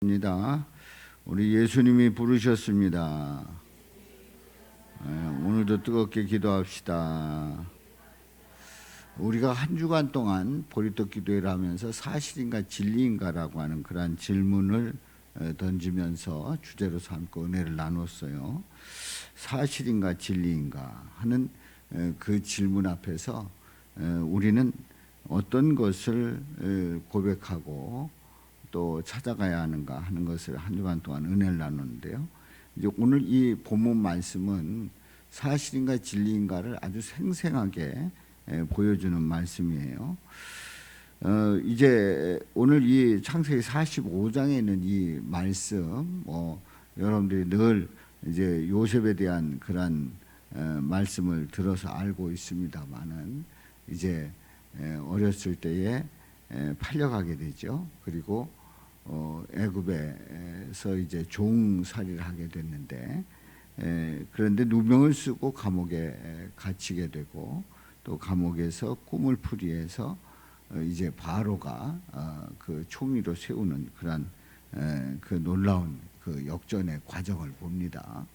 입니다. 우리 예수님이 부르셨습니다. 오늘도 뜨겁게 기도합시다. 우리가 한 주간 동안 보리떡 기도회를 하면서 사실인가 진리인가라고 하는 그러한 질문을 던지면서 주제로 삼고 은혜를 나눴어요. 사실인가 진리인가 하는 그 질문 앞에서 우리는 어떤 것을 고백하고 또 찾아가야 하는가 하는 것을 한 주간 동안 은혜를 나눴는데요. 이제 오늘 이 본문 말씀은 사실인가 진리인가를 아주 생생하게 보여주는 말씀이에요. 이제 오늘 이 창세기 45장에 있는 이 말씀, 여러분들이 늘 이제 요셉에 대한 그런 말씀을 들어서 알고 있습니다만은 이제 어렸을 때에 팔려가게 되죠. 그리고 애굽에서 이제 종살이를 하게 됐는데, 그런데 누명을 쓰고 감옥에 갇히게 되고, 또 감옥에서 꿈을 풀이해서 이제 바로가 그 총리로 세우는 그런 그 놀라운 그 역전의 과정을 봅니다.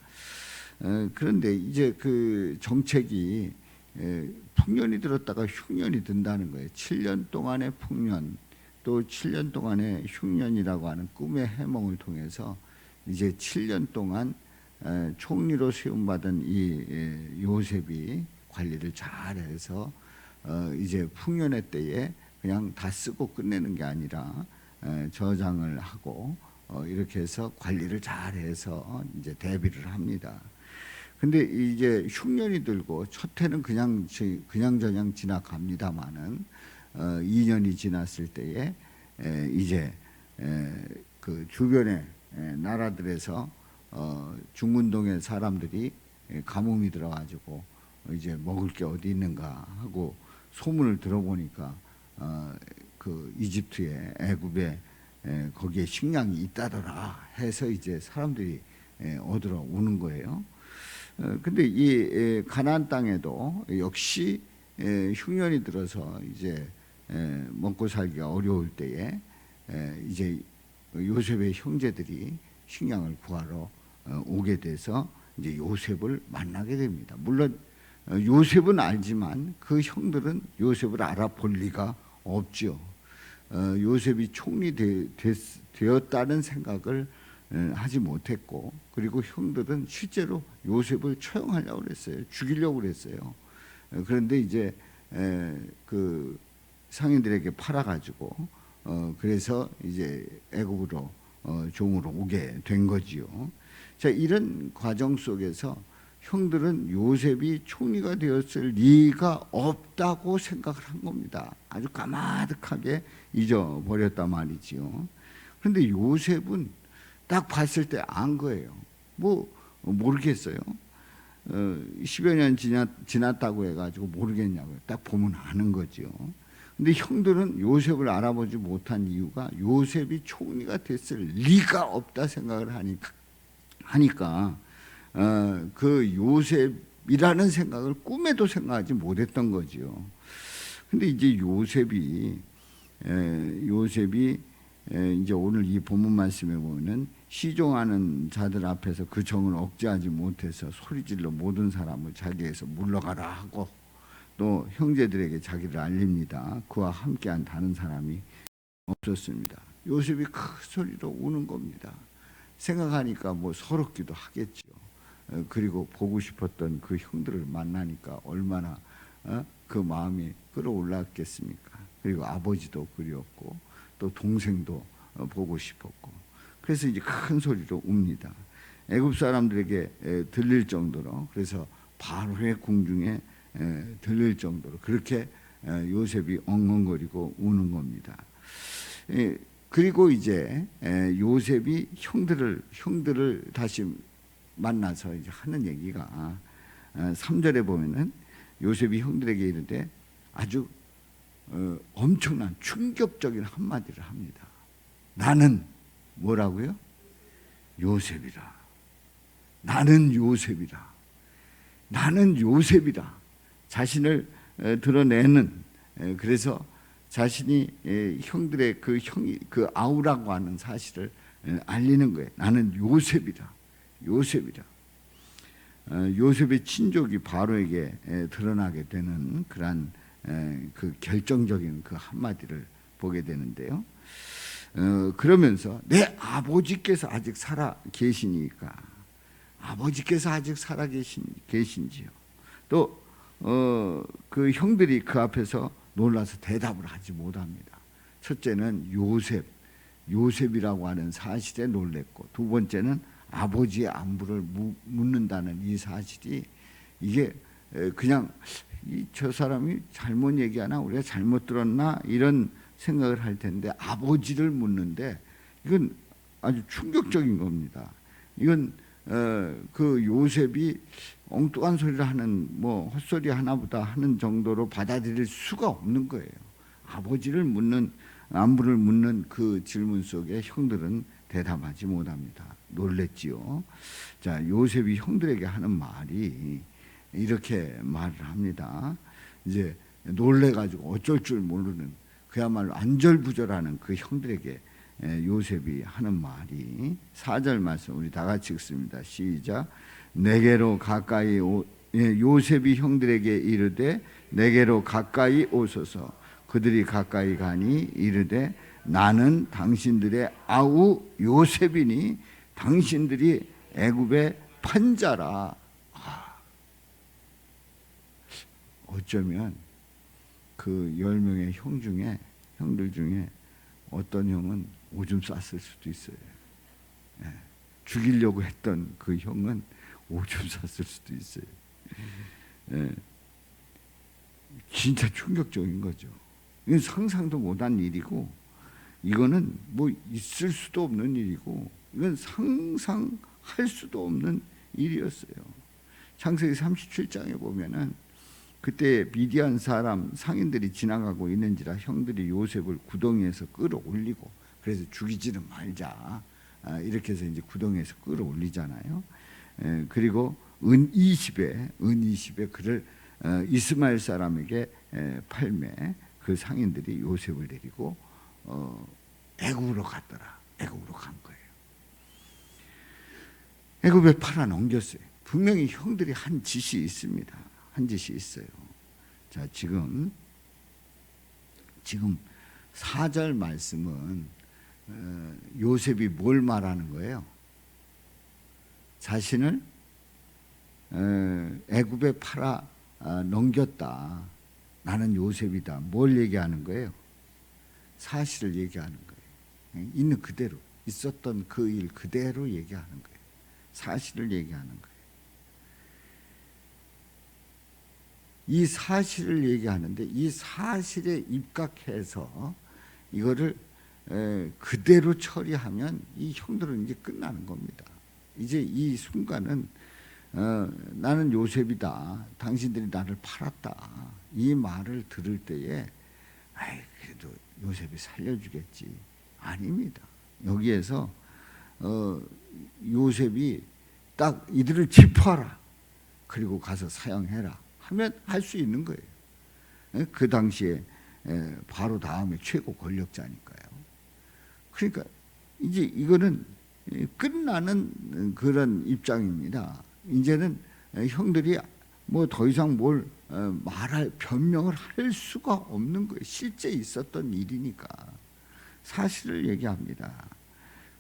그런데 이제 그 정책이 풍년이 들었다가 흉년이 든다는 거예요. 7년 동안의 풍년, 또 7년 동안의 흉년이라고 하는 꿈의 해몽을 통해서 이제 7년 동안 총리로 세움받은 이 요셉이 관리를 잘해서 이제 풍년의 때에 그냥 다 쓰고 끝내는 게 아니라 저장을 하고 이렇게 해서 관리를 잘해서 이제 대비를 합니다. 근데 이제 흉년이 들고 첫 해는 그냥 지나갑니다만은 2년이 지났을 때에 이제 그 주변의 나라들에서 중근동의 사람들이 가뭄이 들어가지고 이제 먹을 게 어디 있는가 하고 소문을 들어보니까 그 이집트에 애굽에 거기에 식량이 있다더라 해서 이제 사람들이 얻으러 오는 거예요. 근데 이 가나안 땅에도 역시 흉년이 들어서 이제 먹고 살기가 어려울 때에 이제 요셉의 형제들이 식량을 구하러 오게 돼서 이제 요셉을 만나게 됩니다. 물론 요셉은 알지만 그 형들은 요셉을 알아볼 리가 없죠. 요셉이 총리 되었다는 생각을 하지 못했고, 그리고 형들은 실제로 요셉을 처형하려고 그랬어요. 죽이려고 그랬어요. 그런데 이제 그 상인들에게 팔아가지고 그래서 이제 애굽으로 종으로 오게 된 거지요. 자, 이런 과정 속에서 형들은 요셉이 총리가 되었을 리가 없다고 생각을 한 겁니다. 아주 까마득하게 잊어버렸단 말이지요. 그런데 요셉은 딱 봤을 때 안 거예요. 모르겠어요. 10여 년 지났다고 해가지고 모르겠냐고요. 딱 보면 아는 거죠. 근데 형들은 요셉을 알아보지 못한 이유가 요셉이 총리가 됐을 리가 없다 생각을 하니까 그 요셉이라는 생각을 꿈에도 생각하지 못했던 거죠. 근데 이제 요셉이 이제 오늘 이 본문 말씀에 보면은 시종하는 자들 앞에서 그 정을 억제하지 못해서 소리질러 모든 사람을 자기에서 물러가라 하고 또 형제들에게 자기를 알립니다. 그와 함께한 다른 사람이 없었습니다. 요셉이 큰 소리로 우는 겁니다. 생각하니까 서럽기도 하겠죠. 그리고 보고 싶었던 그 형들을 만나니까 얼마나 그 마음이 끌어올랐겠습니까? 그리고 아버지도 그리웠고 또 동생도 보고 싶었고, 그래서 이제 큰 소리로 웁니다. 애굽 사람들에게 들릴 정도로, 그래서 바로의 궁중에 들릴 정도로 그렇게 요셉이 엉엉거리고 우는 겁니다. 그리고 이제 요셉이 형들을 다시 만나서 이제 하는 얘기가 3절에 보면은 요셉이 형들에게 이르되 아주 엄청난 충격적인 한마디를 합니다. 나는 뭐라고요? 요셉이라. 나는 요셉이라. 나는 요셉이라. 자신을 드러내는, 그래서 자신이 형들의 그 아우라고 하는 사실을 알리는 거예요. 나는 요셉이다. 요셉이다. 요셉의 친족이 바로에게 드러나게 되는 그러한 그 결정적인 그 한마디를 보게 되는데요. 그러면서 내 아버지께서 아직 살아 계시니까, 아버지께서 아직 살아 계신지요. 또 그 형들이 그 앞에서 놀라서 대답을 하지 못합니다. 첫째는 요셉이라고 하는 사실에 놀랬고, 두 번째는 아버지의 안부를 묻는다는 이 사실이, 이게 그냥 저 사람이 잘못 얘기하나, 우리가 잘못 들었나, 이런 생각을 할 텐데, 아버지를 묻는데 이건 아주 충격적인 겁니다. 이건 그 요셉이 엉뚱한 소리를 하는, 뭐 헛소리 하나보다 하는 정도로 받아들일 수가 없는 거예요. 아버지를 묻는, 안부를 묻는 그 질문 속에 형들은 대답하지 못합니다. 놀랬지요. 자, 요셉이 형들에게 하는 말이 이렇게 말을 합니다. 이제 놀래가지고 어쩔 줄 모르는, 그야말로 안절부절하는 그 형들에게 요셉이 하는 말이, 4절 말씀 우리 다 같이 읽습니다. 시작. 내게로 가까이 요셉이 형들에게 이르되 내게로 가까이 오소서. 그들이 가까이 가니 이르되 나는 당신들의 아우 요셉이니 당신들이 애굽의 판자라. 어쩌면 그 10명의 형들 중에 어떤 형은 오줌 쌌을 수도 있어요. 죽이려고 했던 그 형은 오줌 쌌을 수도 있어요. 진짜 충격적인 거죠. 이건 상상도 못한 일이고, 이거는 뭐 있을 수도 없는 일이고, 이건 상상할 수도 없는 일이었어요. 창세기 37장에 보면은 그때 미디안 사람 상인들이 지나가고 있는지라 형들이 요셉을 구덩이에서 끌어올리고, 그래서 죽이지는 말자, 이렇게 해서 이제 구덩이에서 끌어올리잖아요. 그리고 은 20에 그를 이스마엘 사람에게 팔매, 그 상인들이 요셉을 데리고 애굽으로 갔더라. 애굽으로 간 거예요. 애굽에 팔아 넘겼어요. 분명히 형들이 한 짓이 있습니다. 한 짓이 있어요. 자, 지금 4절 말씀은 요셉이 뭘 말하는 거예요? 자신을 애굽에 팔아 넘겼다. 나는 요셉이다. 뭘 얘기하는 거예요? 사실을 얘기하는 거예요. 있는 그대로, 있었던 그 일 그대로 얘기하는 거예요. 사실을 얘기하는 거예요. 이 사실을 얘기하는데, 이 사실에 입각해서 이거를 그대로 처리하면 이 형들은 이제 끝나는 겁니다. 이제 이 순간은 나는 요셉이다. 당신들이 나를 팔았다. 이 말을 들을 때에 그래도 요셉이 살려주겠지. 아닙니다. 여기에서 요셉이 딱 이들을 짚어라. 그리고 가서 사형해라. 하면 할 수 있는 거예요. 그 당시에 바로 다음에 최고 권력자니까요. 그러니까 이제 이거는 끝나는 그런 입장입니다. 이제는 형들이 뭐 더 이상 뭘 변명을 할 수가 없는 거예요. 실제 있었던 일이니까 사실을 얘기합니다.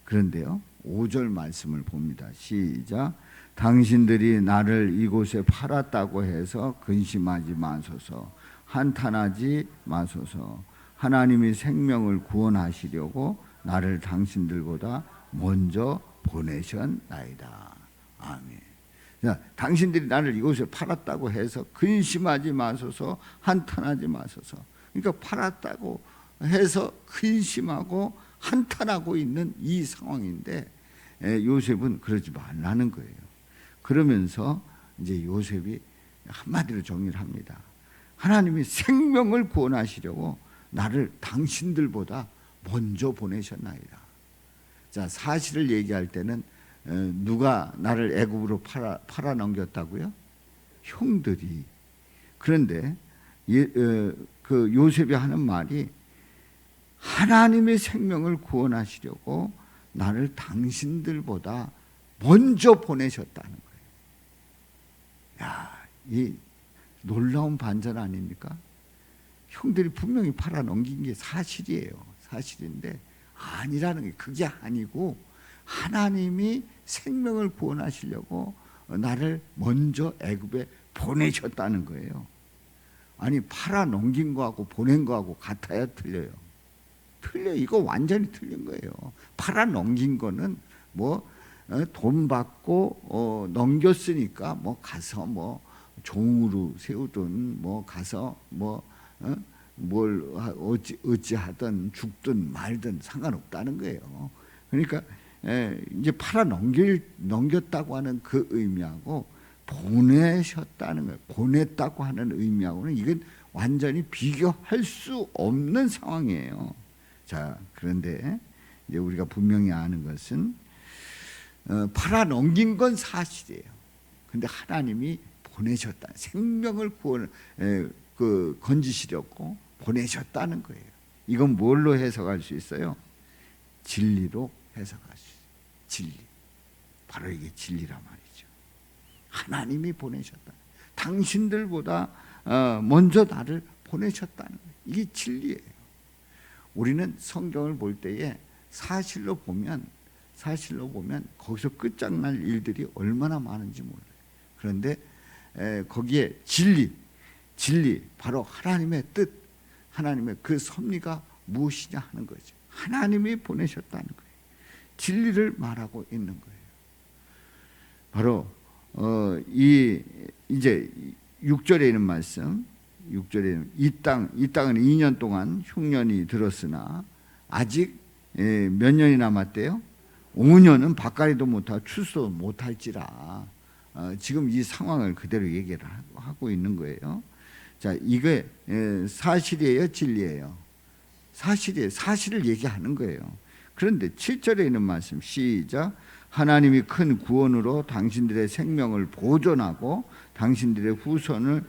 그런데요, 5절 말씀을 봅니다. 시작. 당신들이 나를 이곳에 팔았다고 해서 근심하지 마소서. 한탄하지 마소서. 하나님이 생명을 구원하시려고 나를 당신들보다 먼저 보내셨나이다. 아멘. 자, 당신들이 나를 이곳에 팔았다고 해서 근심하지 마소서. 한탄하지 마소서. 그러니까 팔았다고 해서 근심하고 한탄하고 있는 이 상황인데, 요셉은 그러지 말라는 거예요. 그러면서 이제 요셉이 한마디로 정리를 합니다. 하나님이 생명을 구원하시려고 나를 당신들보다 먼저 보내셨나이다. 자, 사실을 얘기할 때는 누가 나를 애굽으로 팔아 넘겼다고요? 형들이. 그런데 그 요셉이 하는 말이 하나님의 생명을 구원하시려고 나를 당신들보다 먼저 보내셨다는 거예요. 야, 이 놀라운 반전 아닙니까? 형들이 분명히 팔아넘긴 게 사실이에요. 사실인데 아니라는 게, 그게 아니고 하나님이 생명을 구원하시려고 나를 먼저 애굽에 보내셨다는 거예요. 아니, 팔아넘긴 거하고 보낸 거하고 같아야 틀려요? 틀려요. 이거 완전히 틀린 거예요. 팔아넘긴 거는 뭐 돈 받고 넘겼으니까 뭐 가서 뭐 종으로 세우든 뭐 가서 뭐 뭘 어찌 하든 죽든 말든 상관없다는 거예요. 그러니까 이제 넘겼다고 하는 그 의미하고 보내셨다는 거예요. 보냈다고 하는 의미하고는 이건 완전히 비교할 수 없는 상황이에요. 자, 그런데 이제 우리가 분명히 아는 것은 팔아넘긴 건 사실이에요. 근데 하나님이 보내셨다. 생명을 건지시려고 보내셨다는 거예요. 이건 뭘로 해석할 수 있어요? 진리로 해석할 수 있어요. 진리. 바로 이게 진리란 말이죠. 하나님이 보내셨다. 당신들보다 먼저 나를 보내셨다는 거예요. 이게 진리예요. 우리는 성경을 볼 때에 사실로 보면 거기서 끝장날 일들이 얼마나 많은지 몰라요. 그런데 거기에 진리, 바로 하나님의 뜻, 하나님의 그 섭리가 무엇이냐 하는 거죠. 하나님이 보내셨다는 거예요. 진리를 말하고 있는 거예요. 바로 이제 6절에 있는 말씀, 6절에 이 땅은 2년 동안 흉년이 들었으나 아직 몇 년이 남았대요? 5년은 밭갈이도 못하고 추수도 못할지라. 지금 이 상황을 그대로 얘기를 하고 있는 거예요. 자, 이게 사실이에요, 진리예요? 사실이에요. 사실을 얘기하는 거예요. 그런데 7절에 있는 말씀, 시작. 하나님이 큰 구원으로 당신들의 생명을 보존하고 당신들의 후손을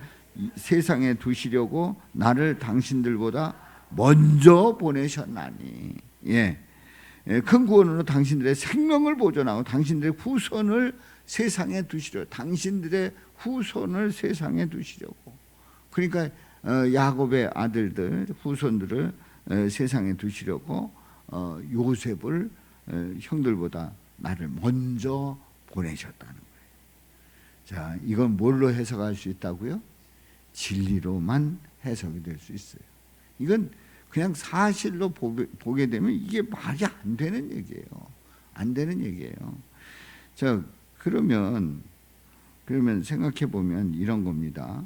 세상에 두시려고 나를 당신들보다 먼저 보내셨나니. 큰 구원으로 당신들의 생명을 보존하고 당신들의 후손을 세상에 두시려고. 당신들의 후손을 세상에 두시려고. 그러니까 야곱의 아들들, 후손들을 세상에 두시려고 요셉을 형들보다 나를 먼저 보내셨다는 거예요. 자, 이건 뭘로 해석할 수 있다고요? 진리로만 해석이 될 수 있어요. 이건 그냥 사실로 보게 되면 이게 말이 안 되는 얘기예요. 안 되는 얘기예요. 자, 그러면 생각해 보면 이런 겁니다.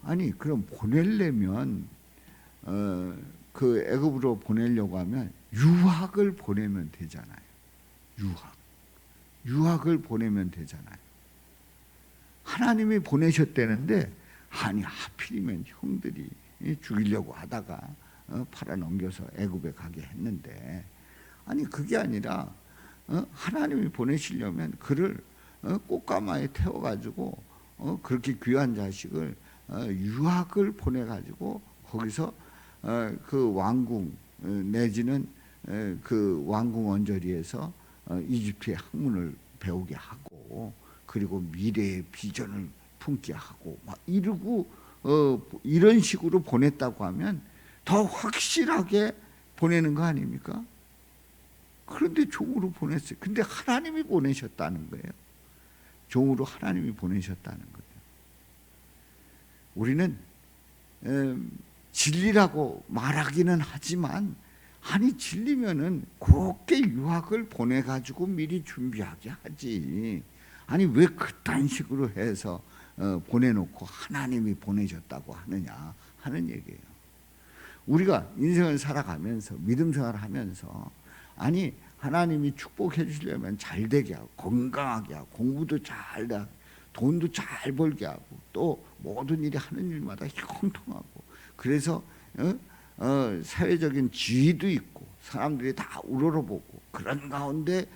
아니, 그럼 보내려면 그 애굽으로 보내려고 하면 유학을 보내면 되잖아요. 유학을 보내면 되잖아요. 하나님이 보내셨다는데, 아니 하필이면 형들이 죽이려고 하다가 팔아넘겨서 애굽에 가게 했는데, 아니 그게 아니라 하나님이 보내시려면 그를 꽃가마에 태워가지고 그렇게 귀한 자식을 유학을 보내가지고 거기서 그 왕궁 내지는 그 왕궁 언저리에서 이집트의 학문을 배우게 하고, 그리고 미래의 비전을 품게 하고 막 이러고 이런 식으로 보냈다고 하면 더 확실하게 보내는 거 아닙니까? 그런데 종으로 보냈어요. 근데 하나님이 보내셨다는 거예요. 종으로 하나님이 보내셨다는 거예요. 우리는 진리라고 말하기는 하지만, 아니 진리면은 곱게 유학을 보내가지고 미리 준비하게 하지. 아니 왜 그딴 식으로 해서 보내놓고 하나님이 보내셨다고 하느냐 하는 얘기예요. 우리가 인생을 살아가면서 믿음 생활을 하면서, 아니 하나님이 축복해 주시려면 잘 되게 하고 건강하게 하고 공부도 잘 하고 돈도 잘 벌게 하고 또 모든 일이 하는 일마다 형통하고, 그래서 사회적인 지위도 있고 사람들이 다 우러러보고 그런 가운데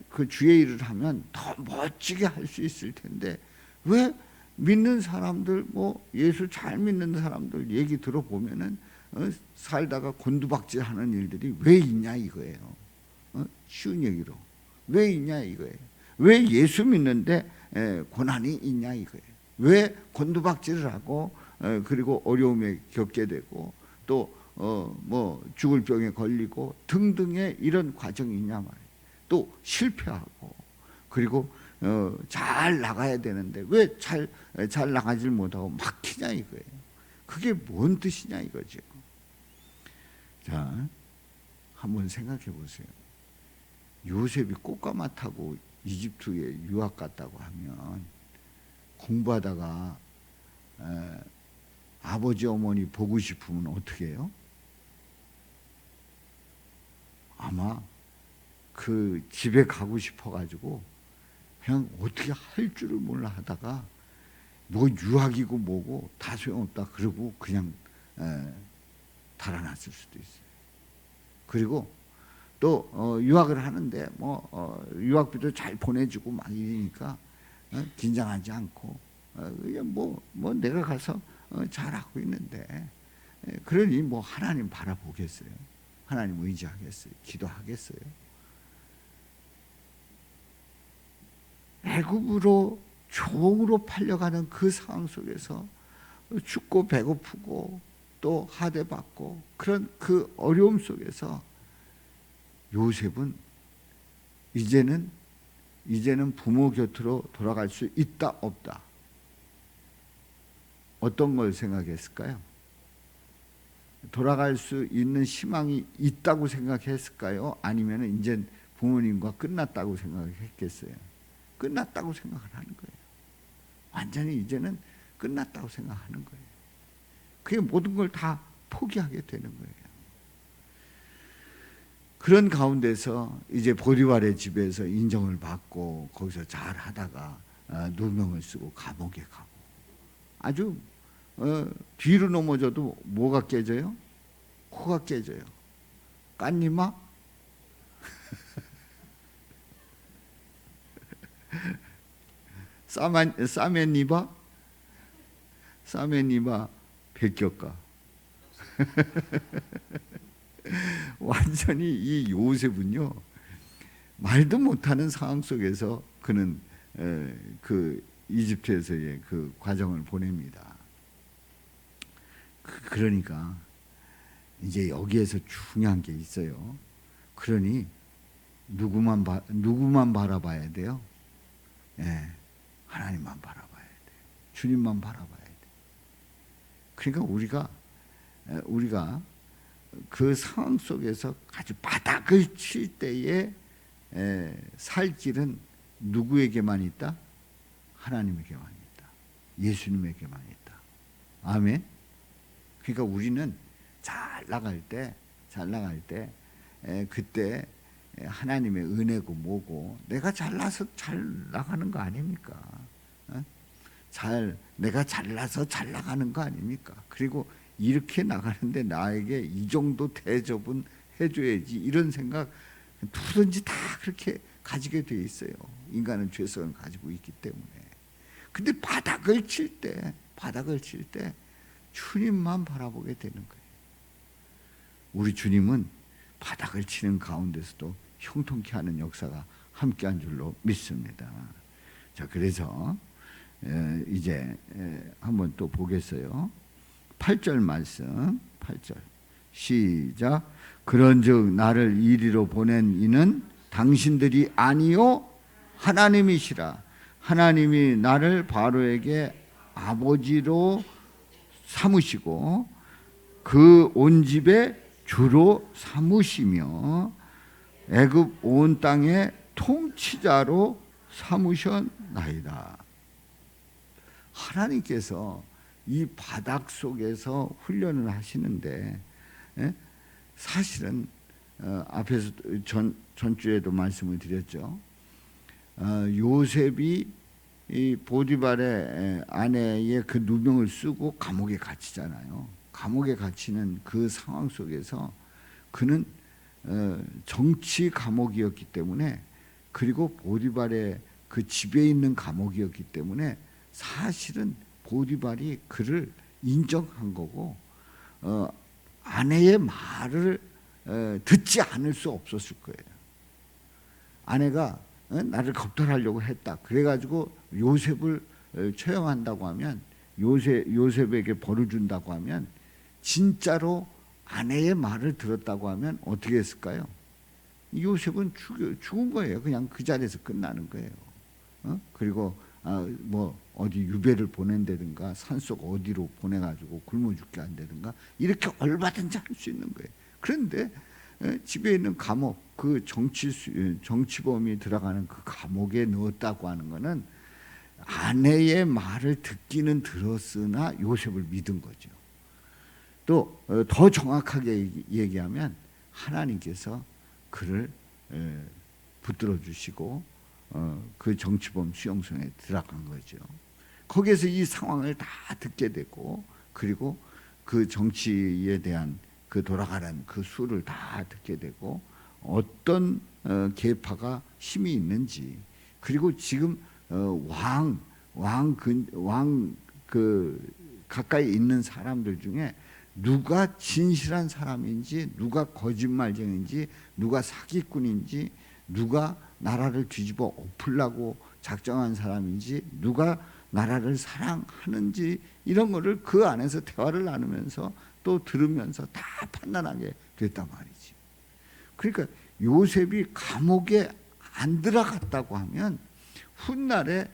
그 주의 일을 하면 더 멋지게 할 수 있을 텐데, 왜 믿는 사람들, 뭐 예수 잘 믿는 사람들 얘기 들어보면은 살다가 곤두박질하는 일들이 왜 있냐 이거예요. 쉬운 얘기로 왜 있냐 이거예요. 왜 예수 믿는데 고난이 있냐 이거예요. 왜 곤두박질을 하고 그리고 어려움에 겪게 되고 또 뭐 죽을 병에 걸리고 등등의 이런 과정이 있냐 말이에요. 또 실패하고 그리고 잘 나가야 되는데 왜 잘 나가질 못하고 막히냐 이거예요. 그게 뭔 뜻이냐 이거죠. 자, 한번 생각해 보세요. 요셉이 꽃가마 타고 이집트에 유학 갔다고 하면 공부하다가 아버지 어머니 보고 싶으면 어떻게 해요? 아마 그 집에 가고 싶어가지고 그냥 어떻게 할 줄을 몰라 하다가 뭐 유학이고 뭐고 다 소용없다 그러고 그냥 달아났을 수도 있어요. 그리고 또 유학을 하는데 뭐 유학비도 잘 보내주고 막 이러니까 긴장하지 않고 그냥 뭐 내가 가서 잘하고 있는데 그러니 뭐 하나님 바라보겠어요? 하나님 의지하겠어요? 기도하겠어요? 애굽으로 종으로 팔려가는 그 상황 속에서 춥고 배고프고 또 하대받고 그런 그 어려움 속에서 요셉은 이제는 부모 곁으로 돌아갈 수 있다 없다. 어떤 걸 생각했을까요? 돌아갈 수 있는 희망이 있다고 생각했을까요? 아니면 이제 부모님과 끝났다고 생각했겠어요? 끝났다고 생각을 하는 거예요. 완전히 이제는 끝났다고 생각하는 거예요. 그게 모든 걸 다 포기하게 되는 거예요. 그런 가운데서 이제 보디발의 집에서 인정을 받고 거기서 잘 하다가 누명을 쓰고 감옥에 가고 아주 뒤로 넘어져도 뭐가 깨져요? 코가 깨져요. 깐니마? 싸맨니바? 싸맨니바 백격가. 완전히 이 요셉은요 말도 못하는 상황 속에서 그는 그 이집트에서의 그 과정을 보냅니다. 그러니까 이제 여기에서 중요한 게 있어요. 그러니 누구만 바라봐야 돼요? 하나님만 바라봐야 돼요. 주님만 바라봐야 돼요. 그러니까 우리가 그 상황 속에서 아주 바닥을 칠 때에 살 길은 누구에게만 있다? 하나님에게만 있다. 예수님에게만 있다. 아멘. 그러니까 우리는 잘 나갈 때 그때 하나님의 은혜고 뭐고 내가 잘나서 잘 나가는 거 아닙니까? 내가 잘나서 잘 나가는 거 아닙니까? 그리고 이렇게 나가는데 나에게 이 정도 대접은 해줘야지 이런 생각 누구든지 다 그렇게 가지게 돼 있어요. 인간은 죄성을 가지고 있기 때문에. 근데 바닥을 칠 때 주님만 바라보게 되는 거예요. 우리 주님은 바닥을 치는 가운데서도 형통케 하는 역사가 함께한 줄로 믿습니다. 자, 그래서 이제 한번 또 보겠어요. 8절 말씀, 8절 시작. 그런즉 나를 이리로 보낸 이는 당신들이 아니요 하나님이시라. 하나님이 나를 바로에게 아버지로 삼으시고 그 온 집의 주로 삼으시며 애굽 온 땅의 통치자로 삼으셨나이다. 하나님께서 이 바닥 속에서 훈련을 하시는데 앞에서 전주에도 말씀을 드렸죠. 요셉이 이 보디발의 아내의 그 누명을 쓰고 감옥에 갇히잖아요. 감옥에 갇히는 그 상황 속에서 그는 정치 감옥이었기 때문에 그리고 보디발의 그 집에 있는 감옥이었기 때문에 사실은 보디발이 그를 인정한 거고 아내의 말을 듣지 않을 수 없었을 거예요. 아내가 나를 겁탈하려고 했다. 그래가지고 요셉을 처형한다고 하면, 요셉에게 벌을 준다고 하면, 진짜로 아내의 말을 들었다고 하면 어떻게 했을까요? 요셉은 죽은 거예요. 그냥 그 자리에서 끝나는 거예요. 그리고 뭐 어디 유배를 보낸다든가 산속 어디로 보내가지고 굶어 죽게 한다든가 이렇게 얼마든지 할 수 있는 거예요. 그런데 집에 있는 감옥, 그 정치범이 들어가는 그 감옥에 넣었다고 하는 거는 아내의 말을 듣기는 들었으나 요셉을 믿은 거죠. 또 더 정확하게 얘기하면 하나님께서 그를 붙들어 주시고 그 정치범 수용소에 들어간 거죠. 거기에서 이 상황을 다 듣게 되고, 그리고 그 정치에 대한 그 돌아가는 그 수를 다 듣게 되고, 어떤 계파가 힘이 있는지, 그리고 지금 가까이 있는 사람들 중에 누가 진실한 사람인지, 누가 거짓말쟁인지, 누가 사기꾼인지, 누가 나라를 뒤집어 엎으려고 작정한 사람인지, 누가 나라를 사랑하는지, 이런 거를 그 안에서 대화를 나누면서 또 들으면서 다 판단하게 됐단 말이지. 그러니까 요셉이 감옥에 안 들어갔다고 하면 훗날에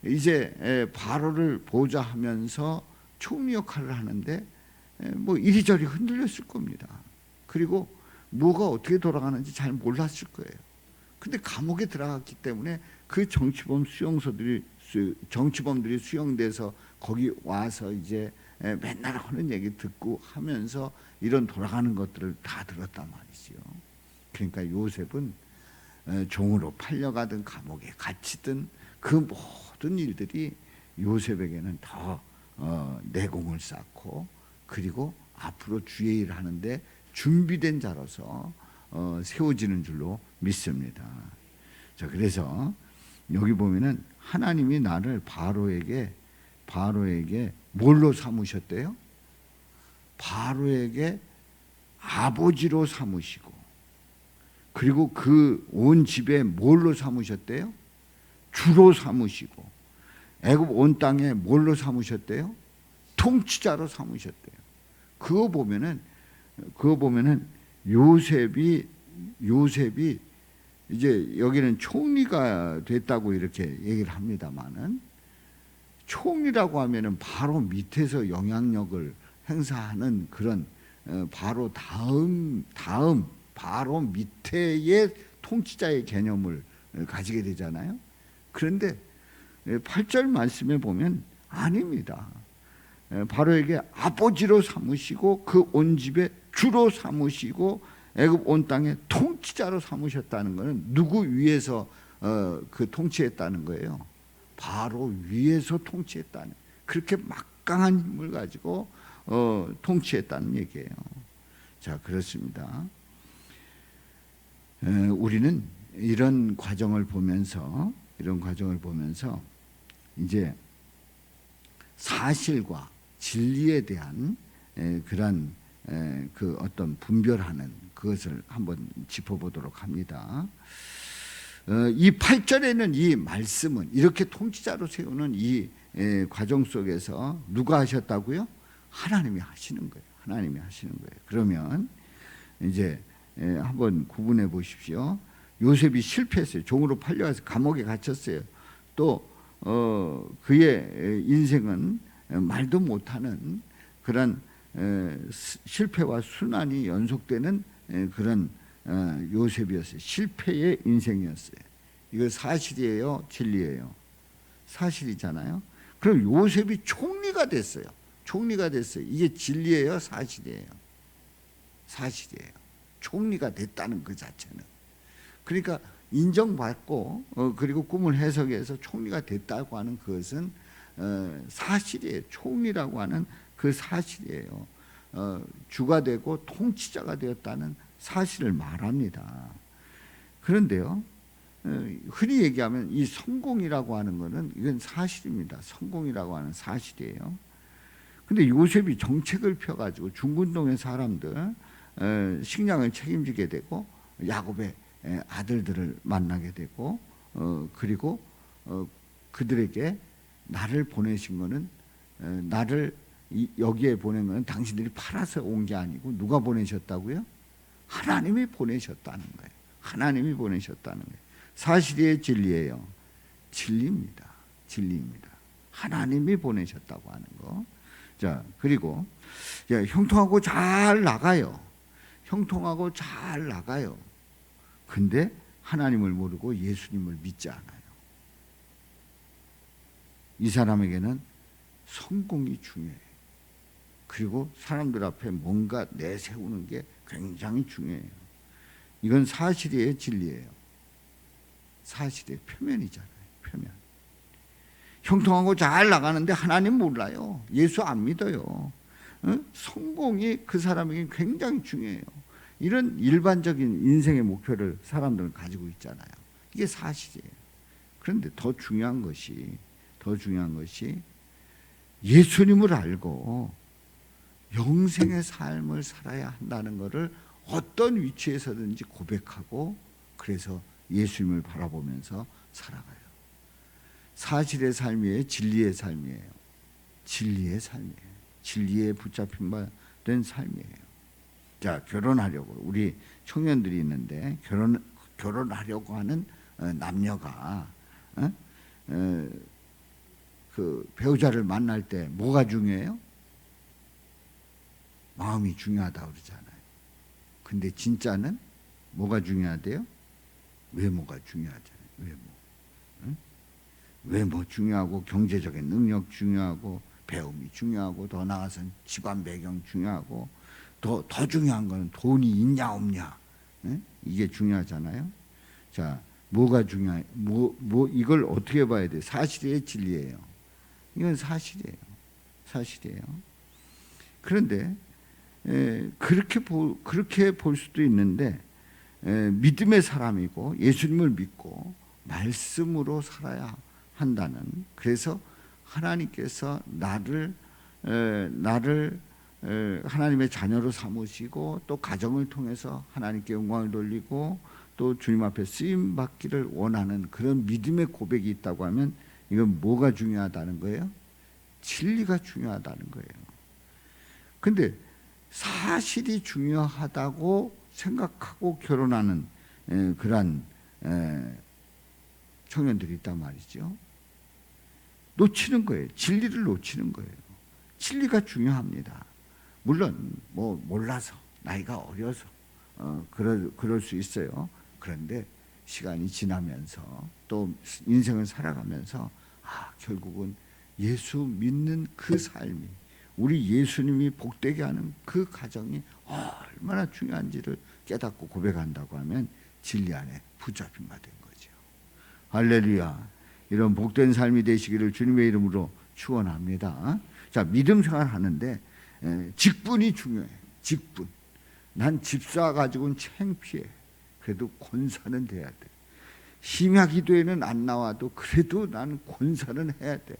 이제 바로를 보좌하면서 총리 역할을 하는데 뭐 이리저리 흔들렸을 겁니다. 그리고 뭐가 어떻게 돌아가는지 잘 몰랐을 거예요. 근데 감옥에 들어갔기 때문에 그 정치범들이 수용돼서 거기 와서 이제 맨날 하는 얘기 듣고 하면서 이런 돌아가는 것들을 다 들었단 말이지요. 그러니까 요셉은 종으로 팔려가든 감옥에 갇히든 그 모든 일들이 요셉에게는 더 내공을 쌓고, 그리고 앞으로 주의 일을 하는데 준비된 자로서 세워지는 줄로 믿습니다. 자, 그래서 여기 보면은 하나님이 나를 바로에게 뭘로 삼으셨대요? 바로에게 아버지로 삼으시고, 그리고 그 온 집에 뭘로 삼으셨대요? 주로 삼으시고, 애굽 온 땅에 뭘로 삼으셨대요? 통치자로 삼으셨대요. 그거 보면은 요셉이 이제 여기는 총리가 됐다고 이렇게 얘기를 합니다만은, 총리라고 하면은 바로 밑에서 영향력을 행사하는 그런 바로 다음 바로 밑에의 통치자의 개념을 가지게 되잖아요. 그런데 8절 말씀에 보면 아닙니다. 바로에게 아버지로 삼으시고 그 온 집에 주로 삼으시고 애굽 온 땅에 통치자로 삼으셨다는 것은 누구 위에서 그 통치했다는 거예요? 바로 위에서 통치했다는, 그렇게 막강한 힘을 가지고 통치했다는 얘기예요. 자, 그렇습니다. 우리는 이런 과정을 보면서 이제 사실과 진리에 대한 그런 그 어떤 분별하는 그것을 한번 짚어보도록 합니다. 이 8절에는 이 말씀은 이렇게 통치자로 세우는 이 과정 속에서 누가 하셨다고요? 하나님이 하시는 거예요. 하나님이 하시는 거예요. 그러면 이제 한번 구분해 보십시오. 요셉이 실패했어요. 종으로 팔려가서 감옥에 갇혔어요. 또 그의 인생은 말도 못하는 그런 실패와 순환이 연속되는 그런 요셉이었어요. 실패의 인생이었어요. 이거 사실이에요? 진리예요? 사실이잖아요. 그럼 요셉이 총리가 됐어요. 이게 진리예요? 사실이에요? 사실이에요. 총리가 됐다는 그 자체는. 그러니까 인정받고 그리고 꿈을 해석해서 총리가 됐다고 하는 그것은 사실이에요. 총리라고 하는 그 사실이에요. 주가 되고 통치자가 되었다는 사실을 말합니다. 그런데요, 흔히 얘기하면 이 성공이라고 하는 것은 이건 사실입니다. 성공이라고 하는 사실이에요. 근데 요셉이 정책을 펴가지고 중근동의 사람들 식량을 책임지게 되고 야곱의 아들들을 만나게 되고 그리고 그들에게 나를 보내신 거는 나를 여기에 보낸 거는 당신들이 팔아서 온 게 아니고 누가 보내셨다고요? 하나님이 보내셨다는 거예요. 하나님이 보내셨다는 거예요. 사실의 진리예요. 진리입니다. 진리입니다. 하나님이 보내셨다고 하는 거. 자, 그리고 형통하고 잘 나가요. 형통하고 잘 나가요. 근데 하나님을 모르고 예수님을 믿지 않아요. 이 사람에게는 성공이 중요해요. 그리고 사람들 앞에 뭔가 내세우는 게 굉장히 중요해요. 이건 사실이에요, 진리예요? 사실의 표면이잖아요. 표면. 형통하고 잘 나가는데 하나님 몰라요. 예수 안 믿어요. 성공이 그 사람에게 굉장히 중요해요. 이런 일반적인 인생의 목표를 사람들은 가지고 있잖아요. 이게 사실이에요. 그런데 더 중요한 것이 예수님을 알고 영생의 삶을 살아야 한다는 것을 어떤 위치에서든지 고백하고 그래서 예수님을 바라보면서 살아가요. 사실의 삶이에요? 진리의 삶이에요? 진리의 삶이에요. 진리에 붙잡힌 바 된 삶이에요. 자, 결혼하려고 우리 청년들이 있는데 결혼하려고 하는 남녀가 그 배우자를 만날 때 뭐가 중요해요? 마음이 중요하다고 그러잖아요. 근데 진짜는 뭐가 중요하대요? 외모가 중요하잖아요. 외모. 응? 외모 중요하고 경제적인 능력 중요하고 배움이 중요하고 더 나아가서는 집안 배경 중요하고 더 중요한 건 돈이 있냐 없냐. 응? 이게 중요하잖아요. 자, 뭐가 중요해? 이걸 어떻게 봐야 돼? 사실이에요, 진리예요? 이건 사실이에요. 사실이에요. 그런데 그렇게 볼 수도 있는데 믿음의 사람이고 예수님을 믿고 말씀으로 살아야 한다는, 그래서 하나님께서 나를 하나님의 자녀로 삼으시고 또 가정을 통해서 하나님께 영광을 돌리고 또 주님 앞에 쓰임 받기를 원하는 그런 믿음의 고백이 있다고 하면 이건 뭐가 중요하다는 거예요? 진리가 중요하다는 거예요. 근데 사실이 중요하다고 생각하고 결혼하는 그러한 청년들이 있단 말이죠. 놓치는 거예요. 진리를 놓치는 거예요. 진리가 중요합니다. 물론 뭐 몰라서 나이가 어려서 그럴 수 있어요. 그런데 시간이 지나면서 또 인생을 살아가면서 결국은 예수 믿는 그 삶이, 우리 예수님이 복되게 하는 그 가정이 얼마나 중요한지를 깨닫고 고백한다고 하면 진리 안에 붙잡힌 바 된 거죠. 할렐루야. 이런 복된 삶이 되시기를 주님의 이름으로 축원합니다. 자, 믿음 생활하는데 직분이 중요해. 직분. 난 집사 가지고는 창피해. 그래도 권사는 돼야 돼. 심야 기도에는 안 나와도 그래도 나는 권사는 해야 돼.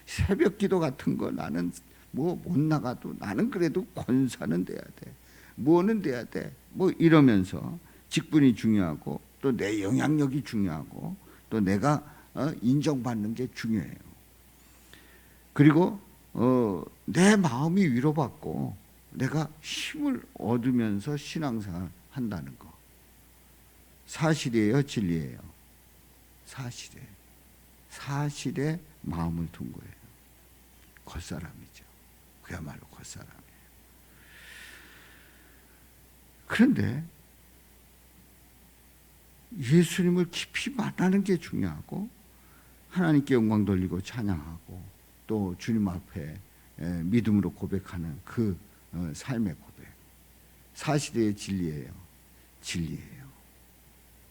새벽 기도 같은 거 나는 뭐 못 나가도 나는 그래도 권사는 돼야 돼. 뭐는 돼야 돼. 뭐 이러면서 직분이 중요하고 또 내 영향력이 중요하고 또 내가 인정받는 게 중요해요. 그리고 내 마음이 위로받고 내가 힘을 얻으면서 신앙생활 한다는 거. 사실이에요, 진리예요? 사실이에요. 사실에 마음을 둔 거예요. 겉사람이죠. 그야말로 겉사람이에요. 그런데 예수님을 깊이 만나는 게 중요하고 하나님께 영광 돌리고 찬양하고 또 주님 앞에 믿음으로 고백하는 그 삶의 고백. 사실의 진리예요. 진리예요.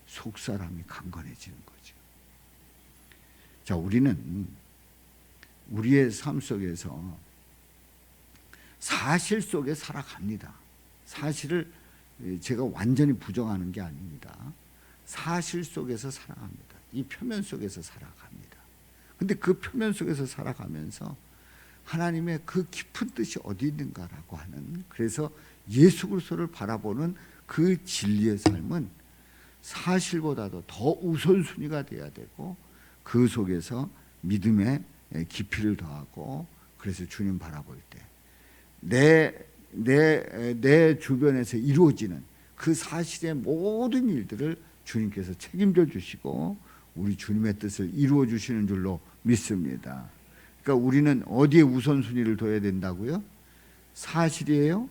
속사람이 강건해지는 거죠. 자, 우리는 우리의 삶 속에서 사실 속에 살아갑니다. 사실을 제가 완전히 부정하는 게 아닙니다. 사실 속에서 살아갑니다. 이 표면 속에서 살아갑니다. 근데 그 표면 속에서 살아가면서 하나님의 그 깊은 뜻이 어디 있는가라고 하는, 그래서 예수 그리스도를 바라보는 그 진리의 삶은 사실보다도 더 우선순위가 돼야 되고 그 속에서 믿음의 깊이를 더하고 그래서 주님 바라볼 때 내 주변에서 이루어지는 그 사실의 모든 일들을 주님께서 책임져 주시고 우리 주님의 뜻을 이루어 주시는 줄로 믿습니다. 그러니까 우리는 어디에 우선순위를 둬야 된다고요? 사실이에요?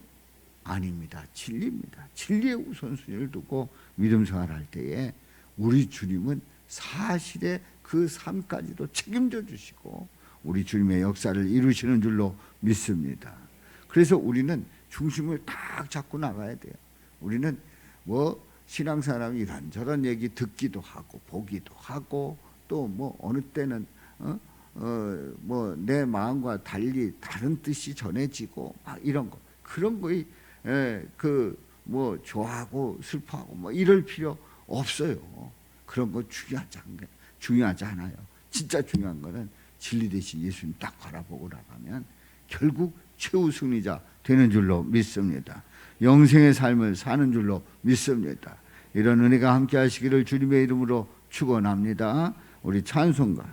아닙니다. 진리입니다. 진리의 우선순위를 두고 믿음 생활할 때에 우리 주님은 사실의 그 삶까지도 책임져 주시고 우리 주님의 역사를 이루시는 줄로 믿습니다. 그래서 우리는 중심을 딱 잡고 나가야 돼요. 우리는 뭐 신앙사람이 이런저런 얘기 듣기도 하고 보기도 하고 또 뭐 어느 때는 뭐 내 마음과 달리 다른 뜻이 전해지고 막 이런 거 그런 거에 그 뭐 좋아하고 슬퍼하고 뭐 이럴 필요 없어요. 그런 거 중요하지 않아요. 진짜 중요한 거는 진리 대신 예수님 딱 바라보고 나가면 결국 최후 승리자 되는 줄로 믿습니다. 영생의 삶을 사는 줄로 믿습니다. 이런 은혜가 함께 하시기를 주님의 이름으로 축원합니다. 우리 찬송가